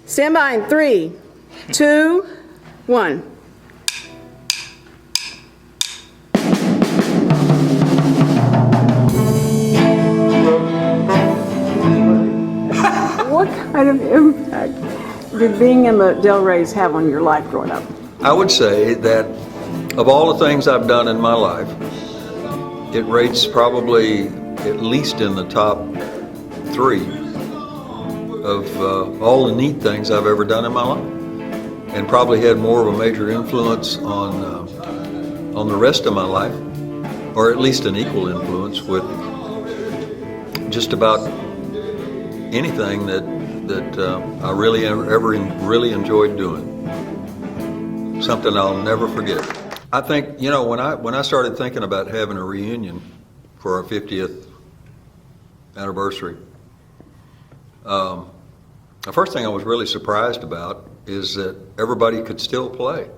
Stand by in 3, 2, 1. What kind of impact did being in the Del Reys have on your life growing up? I would say that of all the things I've done in my life, it rates probably at least in the top 3 of all the neat things I've ever done in my life, and probably had more of a major influence on the rest of my life, or at least an equal influence with just about anything that I really ever really enjoyed doing. Something I'll never forget. I think, you know, when I started thinking about having a reunion for our 50th anniversary, the first thing I was really surprised about is that everybody could still play.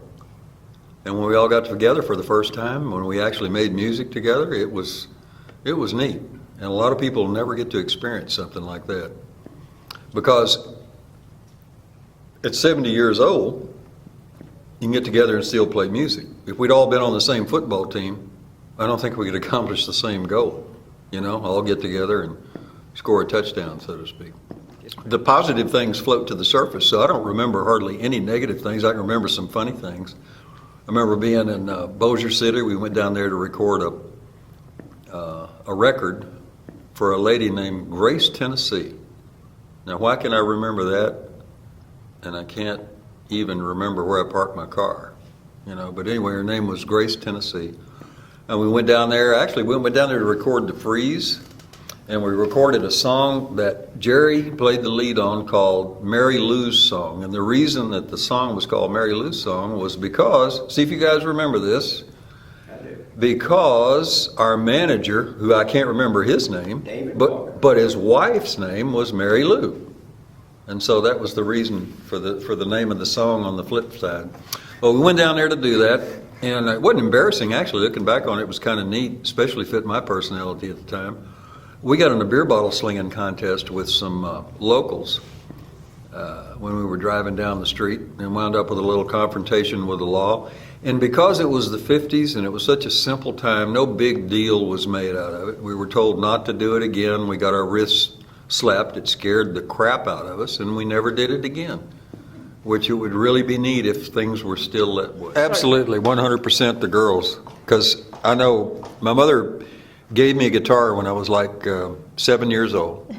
And when we all got together for the first time, when we actually made music together, it was neat. And a lot of people never get to experience something like that. Because at 70 years old, you can get together and still play music. If we'd all been on the same football team, I don't think we could accomplish the same goal. You know, all get together and score a touchdown, so to speak. The positive things float to the surface, so I don't remember hardly any negative things. I can remember some funny things. I remember being in Bossier City. We went down there to record a record for a lady named Grace Tennessee. Now, why can I remember that? And I can't even remember where I parked my car, you know. But anyway, her name was Grace Tennessee. And we went down there. Actually, we went down there to record The Freeze. And we recorded a song that Jerry played the lead on called Mary Lou's Song. And the reason that the song was called Mary Lou's Song was because, see if you guys remember this, because our manager, who I can't remember his name, but his wife's name was Mary Lou. And so that was the reason for the name of the song on the flip side. Well, we went down there to do that, and it wasn't embarrassing, actually. Looking back on it, it was kind of neat, especially fit my personality at the time. We got in a beer bottle slinging contest with some locals when we were driving down the street, and wound up with a little confrontation with the law. And because it was the 50s and it was such a simple time, no big deal was made out of it. We were told not to do it again. We got our wrists slapped. It scared the crap out of us, and we never did it again, which it would really be neat if things were still that way. Absolutely, 100% the girls, because I know my mother gave me a guitar when I was like 7 years old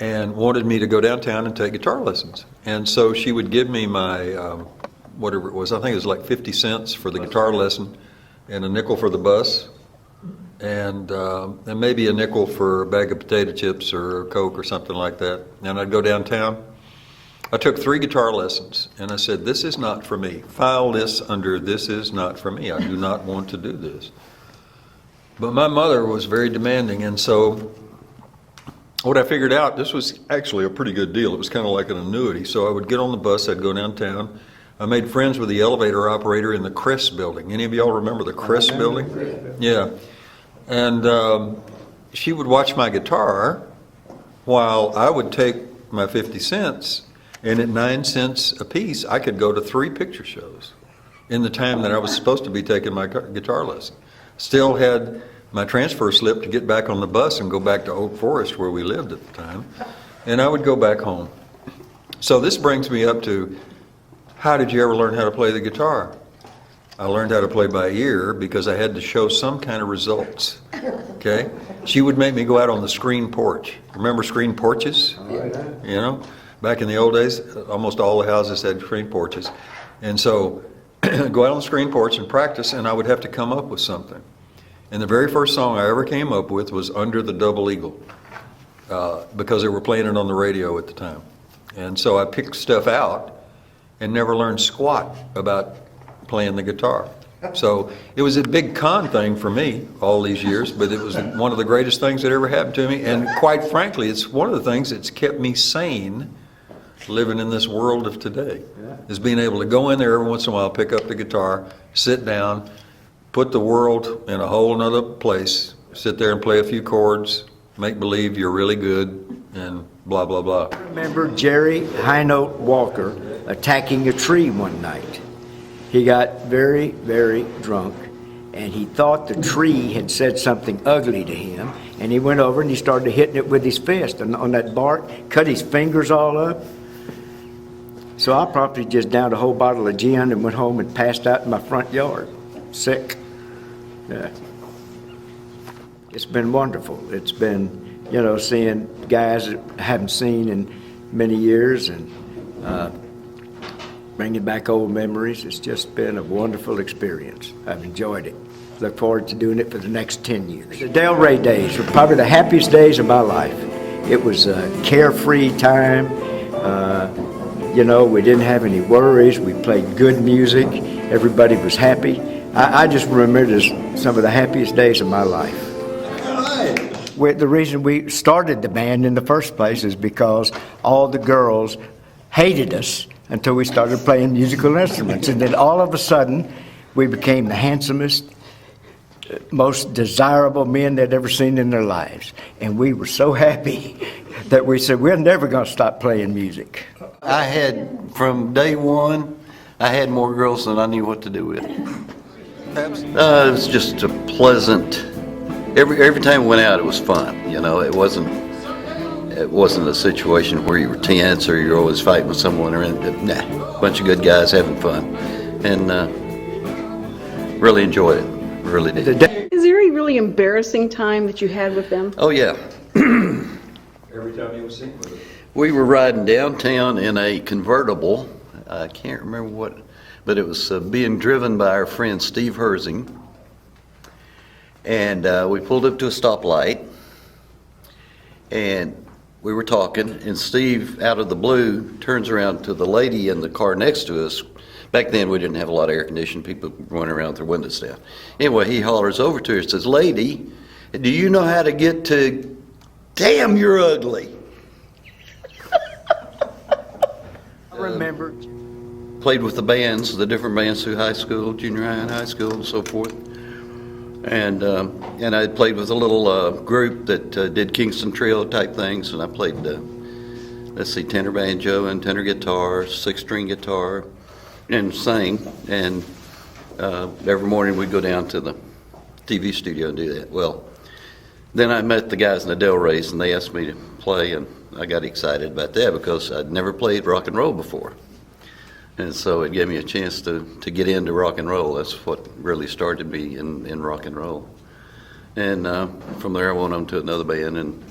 and wanted me to go downtown and take guitar lessons. And so she would give me my, whatever it was, I think it was like 50 cents for the guitar lesson and a nickel for the bus, and maybe a nickel for a bag of potato chips or a Coke or something like that. And I'd go downtown. I took 3 guitar lessons, and I said, this is not for me. File this under this is not for me. I do not want to do this. But my mother was very demanding, and so what I figured out, this was actually a pretty good deal. It was kind of like an annuity. So I would get on the bus, I'd go downtown. I made friends with the elevator operator in the Crest building. Any of y'all remember the Crest building? Yeah. And she would watch my guitar while I would take my 50 cents, and at 9 cents a piece, I could go to 3 picture shows in the time that I was supposed to be taking my guitar lesson. Still had my transfer slip to get back on the bus and go back to Oak Forest, where we lived at the time, and I would go back home. So this brings me up to, how did you ever learn how to play the guitar? I learned how to play by ear because I had to show some kind of results, okay? She would make me go out on the screen porch. Remember screen porches? You know, back in the old days, almost all the houses had screen porches. And so go out on the screen porch and practice, and I would have to come up with something. And the very first song I ever came up with was Under the Double Eagle, because they were playing it on the radio at the time. And so I picked stuff out and never learned squat about playing the guitar. So it was a big con thing for me all these years, but it was one of the greatest things that ever happened to me. And quite frankly, it's one of the things that's kept me sane living in this world of today, is being able to go in there every once in a while, pick up the guitar, sit down, put the world in a whole nother place, sit there and play a few chords, make believe you're really good, and blah, blah, blah. I remember Jerry Hinote Walker attacking a tree one night. He got very, very drunk, and he thought the tree had said something ugly to him, and he went over and he started hitting it with his fist on that bark, cut his fingers all up. So I probably just downed a whole bottle of gin and went home and passed out in my front yard, sick. Yeah. It's been wonderful. It's been, you know, seeing guys that I haven't seen in many years and bringing back old memories. It's just been a wonderful experience. I've enjoyed it. Look forward to doing it for the next 10 years. The Delray days were probably the happiest days of my life. It was a carefree time. You know, we didn't have any worries. We played good music. Everybody was happy. I just remember it as some of the happiest days of my life. The reason we started the band in the first place is because all the girls hated us until we started playing musical instruments. And then all of a sudden, we became the handsomest, most desirable men they'd ever seen in their lives. And we were so happy that we said, we're never going to stop playing music. I had, from day one, I had more girls than I knew what to do with. It was just a pleasant, every time we went out, it was fun. You know, it wasn't a situation where you were tense or you're always fighting with someone or anything. Nah, a bunch of good guys having fun, and really enjoyed it. Really did. Is there any really embarrassing time that you had with them? Oh yeah. Every time you were singing with it. We were riding downtown in a convertible. I can't remember what, but it was being driven by our friend Steve Herzing. And we pulled up to a stoplight, and we were talking, and Steve, out of the blue, turns around to the lady in the car next to us. Back then, we didn't have a lot of air conditioning. People running around with their windows down. Anyway, he hollers over to her and says, "Lady, do you know how to get to, damn, you're ugly." I remember. Played with the bands, the different bands through high school, junior high and high school and so forth. And I played with a little group that did Kingston Trio type things, and I played, tenor banjo and tenor guitar, 6-string guitar, and sang. And every morning we'd go down to the TV studio and do that. Well, then I met the guys in the Delrays, and they asked me to play, and I got excited about that because I'd never played rock and roll before. And so it gave me a chance to get into rock and roll. That's what really started me in rock and roll. And from there I went on to another band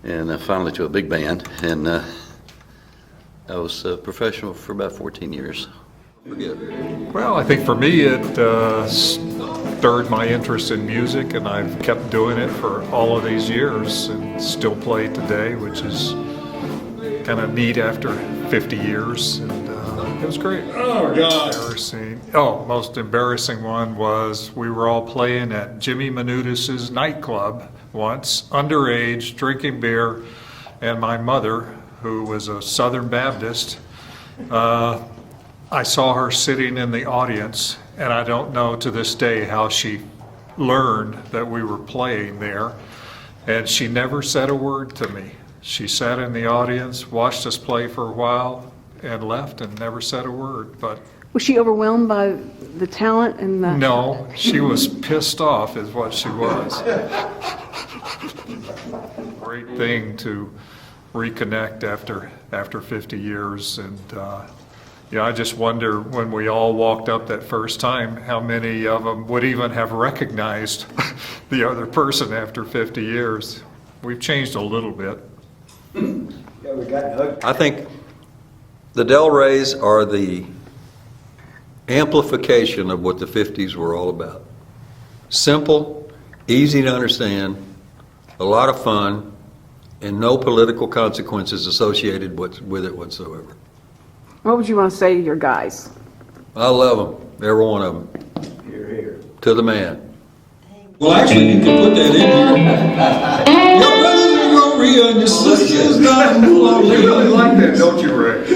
and finally to a big band. And I was a professional for about 14 years. Well, I think for me it stirred my interest in music, and I've kept doing it for all of these years and still play today, which is kind of neat after 50 years. And it was great. Oh, God. Most embarrassing one was we were all playing at Jimmy Menudis' nightclub once, underage, drinking beer, and my mother, who was a Southern Baptist, I saw her sitting in the audience, and I don't know to this day how she learned that we were playing there, and she never said a word to me. She sat in the audience, watched us play for a while, and left and never said a word. But Was she overwhelmed by the talent and the... no, she was pissed off is what she was. Great thing to reconnect after 50 years. And I just wonder when we all walked up that first time, how many of them would even have recognized the other person after 50 years. We've changed a little bit. I think the Delrays are the amplification of what the 50s were all about. Simple, easy to understand, a lot of fun, and no political consequences associated with it whatsoever. What would you want to say to your guys? I love them, every one of them. Here, here. To the man. Well, actually, you can put that in here. Your brothers are Gloria and your sisters are Gloria. You really like that, don't you, Rick?